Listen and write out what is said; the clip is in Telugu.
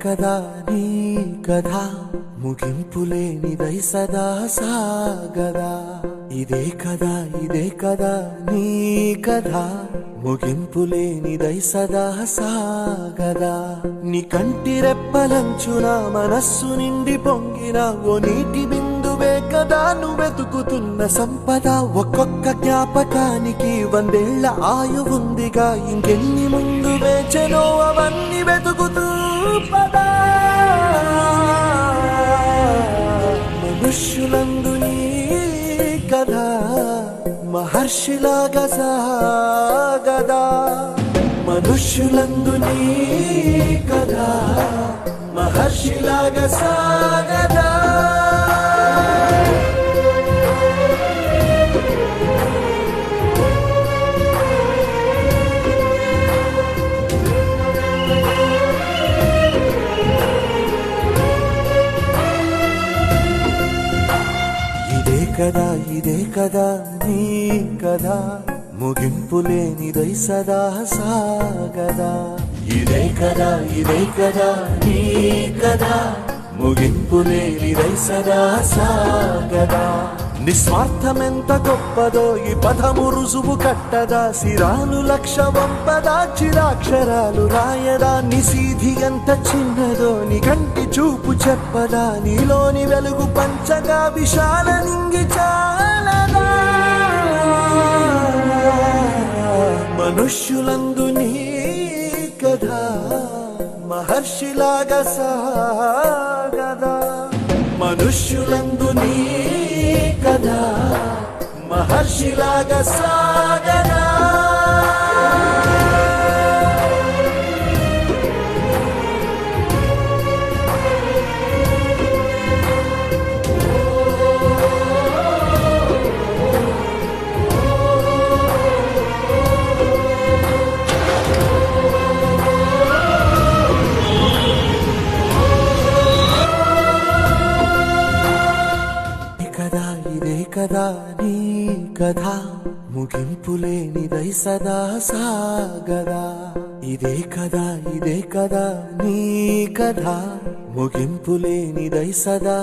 కదా నీ కథ ముగింపులేనిదై సదా సాగదా. ఇదే కదా నీ కథ ముగింపులేనిదై సదా సాగదా. నీ కంటి రెప్పలంచున మనస్సు నిండి పొంగిన ఓ నీటి బిందువే కదా నువ్వెతుకుతున్న సంపద. ఒక్కొక్క జ్ఞాపకానికి 100 ఏళ్ల ఆయువుందిగా, ఇంకెన్ని ముందు వేచెనో అవన్నీ వెతుకుతూ పదా. మనుష్యులందు నీ కథ మహర్షిలాగా సాగదా. మనుష్యులందు నీ కథ మహర్షిలాగా సాగదా. ఇదే కదా నీ కథ ముగింపులేనిదై సదా సాగదా. ఇదే కదా నీ కథ ముగింపులేనిదై సదా సాగదా. నిస్వార్థమెంత గొప్పదో ఈ పదము రుజువు కట్టదా. సిరాలు లక్ష వంపదా, చిరాక్షరాలు రాయదా. నిశీధి ఎంత చిన్నదో నీ కంటి చూపు చెప్పదా. నీలోని వెలుగు పంచగా విశాల నింగి చాలదా. మనుష్యులందు నీ కథ మహర్షిలాగా సాగదా. మనుష్యులందు నీ కథ మహర్షిలాగా సాగదా. ఇదే కదా నీ కథ ముగింపులేనిదై సదా సాగదా. ఇదే కదా నీ కథ ముగింపులేనిదై సదా